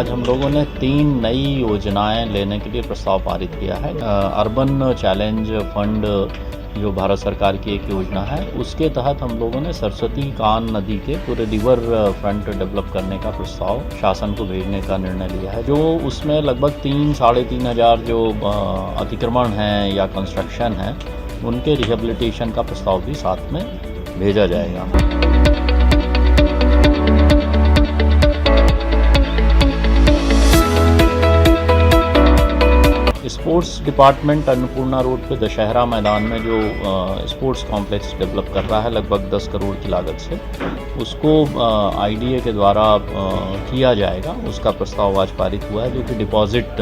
आज हम लोगों ने 3 नई योजनाएं लेने के लिए प्रस्ताव पारित किया है। अर्बन चैलेंज फंड जो भारत सरकार की एक योजना है, उसके तहत हम लोगों ने सरस्वती कान नदी के पूरे रिवर फ्रंट डेवलप करने का प्रस्ताव शासन को भेजने का निर्णय लिया है। जो उसमें लगभग 3-3.5 हज़ार जो अतिक्रमण हैं या कंस्ट्रक्शन हैं, उनके रिहेबिलिटेशन का प्रस्ताव भी साथ में भेजा जाएगा। स्पोर्ट्स डिपार्टमेंट अन्नपूर्णा रोड पे दशहरा मैदान में जो स्पोर्ट्स कॉम्प्लेक्स डेवलप कर रहा है लगभग 10 करोड़ की लागत से, उसको आईडीए के द्वारा किया जाएगा। उसका प्रस्ताव आज पारित हुआ है, जो कि डिपॉजिट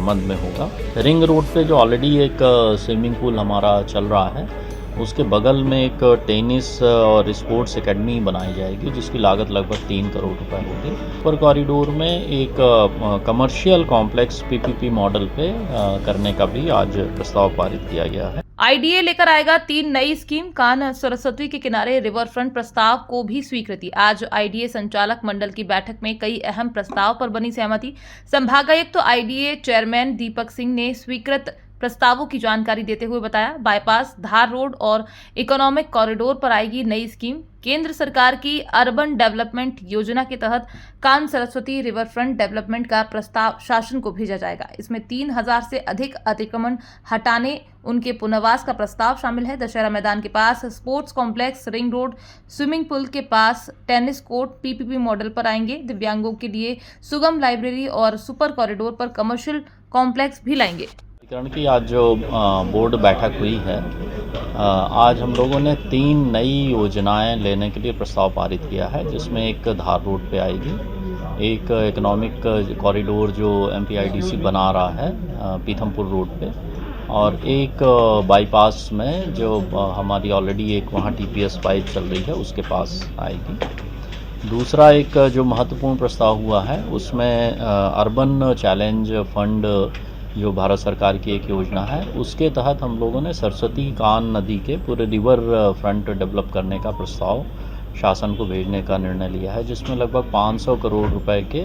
मद में होगा। रिंग रोड पे जो ऑलरेडी एक स्विमिंग पूल हमारा चल रहा है, उसके बगल में एक टेनिस और स्पोर्ट्स एकेडमी बनाई जाएगी, जिसकी लागत लगभग 3 करोड़ रुपए होगी। ऊपर कॉरिडोर में एक कमर्शियल कॉम्प्लेक्स पीपीपी मॉडल पे करने का भी आज प्रस्ताव पारित किया गया है। आईडीए लेकर आएगा 3 नई स्कीम। कान सरस्वती के किनारे रिवर फ्रंट प्रस्ताव को भी स्वीकृति। आज आईडीए संचालक मंडल की बैठक में कई अहम प्रस्ताव पर बनी सहमति। संभागायुक्त तो आईडीए चेयरमैन दीपक सिंह ने स्वीकृत प्रस्तावों की जानकारी देते हुए बताया, बाईपास, धार रोड और इकोनॉमिक कॉरिडोर पर आएगी नई स्कीम। केंद्र सरकार की अर्बन डेवलपमेंट योजना के तहत कान सरस्वती रिवर फ्रंट डेवलपमेंट का प्रस्ताव शासन को भेजा जाएगा। इसमें 3000 से अधिक अतिक्रमण हटाने, उनके पुनर्वास का प्रस्ताव शामिल है। दशहरा मैदान के पास sports complex, ring road, swimming pool के पास टेनिस कोर्ट पीपीपी मॉडल पर आएंगे। दिव्यांगों के लिए सुगम लाइब्रेरी और सुपर कॉरिडोर पर कमर्शियल कॉम्प्लेक्स भी लाएंगे। की आज जो बोर्ड बैठक हुई है, आज हम लोगों ने 3 नई योजनाएं लेने के लिए प्रस्ताव पारित किया है, जिसमें एक धार रोड पे आएगी, एक इकोनॉमिक कॉरिडोर जो एमपीआईडीसी बना रहा है पीथमपुर रोड पे, और एक बाईपास में जो हमारी ऑलरेडी एक वहाँ टीपीएस पाइप चल रही है, उसके पास आएगी। दूसरा एक जो महत्वपूर्ण प्रस्ताव हुआ है, उसमें अर्बन चैलेंज फंड जो भारत सरकार की एक योजना है, उसके तहत हम लोगों ने सरस्वती कान नदी के पूरे रिवर फ्रंट डेवलप करने का प्रस्ताव शासन को भेजने का निर्णय लिया है, जिसमें लगभग 500 करोड़ रुपए के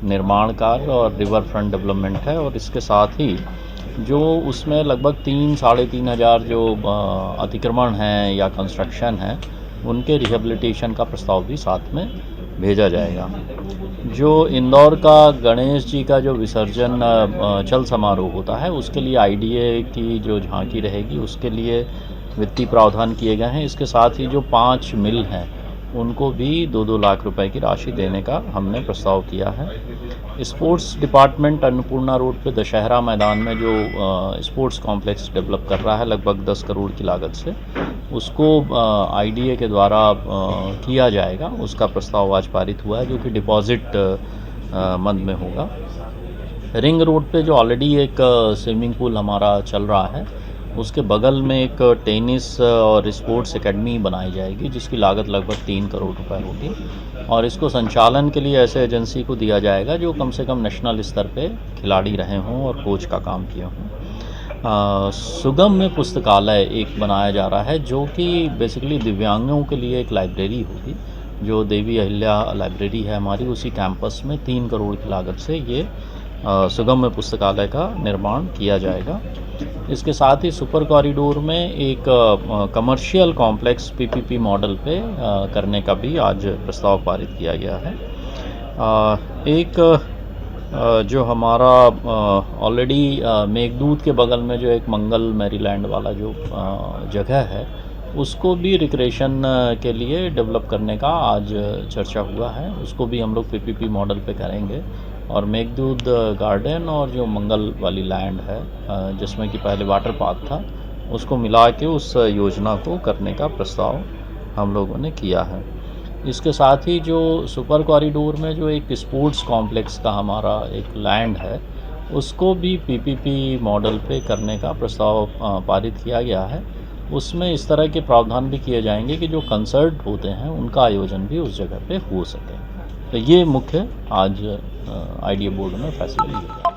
निर्माण कार्य और रिवर फ्रंट डेवलपमेंट है। और इसके साथ ही जो उसमें लगभग 3-3.5 हज़ार जो अतिक्रमण हैं या कंस्ट्रक्शन हैं, उनके रिहेबिलिटेशन का प्रस्ताव भी साथ में भेजा जाएगा। जो इंदौर का गणेश जी का जो विसर्जन चल समारोह होता है, उसके लिए आईडीए की जो झांकी रहेगी, उसके लिए वित्तीय प्रावधान किए गए हैं। इसके साथ ही जो 5 मिल हैं, उनको भी 2-2 लाख रुपए की राशि देने का हमने प्रस्ताव किया है। स्पोर्ट्स डिपार्टमेंट अन्नपूर्णा रोड पे दशहरा मैदान में जो स्पोर्ट्स कॉम्प्लेक्स डेवलप कर रहा है लगभग 10 करोड़ की लागत से, उसको आईडीए के द्वारा किया जाएगा। उसका प्रस्ताव आज पारित हुआ है, जो कि डिपॉजिट मद में होगा। रिंग रोड पे जो ऑलरेडी एक स्विमिंग पूल हमारा चल रहा है, उसके बगल में एक टेनिस और स्पोर्ट्स एकेडमी बनाई जाएगी, जिसकी लागत लगभग 3 करोड़ रुपए होगी। और इसको संचालन के लिए ऐसे एजेंसी को दिया जाएगा जो कम से कम नेशनल स्तर पे खिलाड़ी रहे हों और कोच का काम किए हों। सुगम में पुस्तकालय एक बनाया जा रहा है, जो कि बेसिकली दिव्यांगों के लिए एक लाइब्रेरी होगी, जो देवी अहिल्या लाइब्रेरी है हमारी, उसी कैंपस में 3 करोड़ की लागत से ये सुगम में पुस्तकालय का निर्माण किया जाएगा। इसके साथ ही सुपर कॉरिडोर में एक कमर्शियल कॉम्प्लेक्स पीपीपी मॉडल पे करने का भी आज प्रस्ताव पारित किया गया है। एक जो हमारा ऑलरेडी मेघदूत के बगल में जो एक मंगल मैरीलैंड वाला जो जगह है, उसको भी रिक्रिएशन के लिए डेवलप करने का आज चर्चा हुआ है। उसको भी हम लोग पीपीपी मॉडल पे करेंगे। और मेघदूत गार्डन और जो मंगल वाली लैंड है, जिसमें कि पहले वाटर पार्क था, उसको मिला के उस योजना को करने का प्रस्ताव हम लोगों ने किया है। इसके साथ ही जो सुपर कॉरिडोर में जो एक स्पोर्ट्स कॉम्प्लेक्स का हमारा एक लैंड है, उसको भी पीपीपी मॉडल पे करने का प्रस्ताव पारित किया गया है। उसमें इस तरह के प्रावधान भी किए जाएंगे कि जो कंसर्ट होते हैं, उनका आयोजन भी उस जगह पे हो सके। तो ये मुख्य आज आईडीए बोर्ड में फैसले लिए।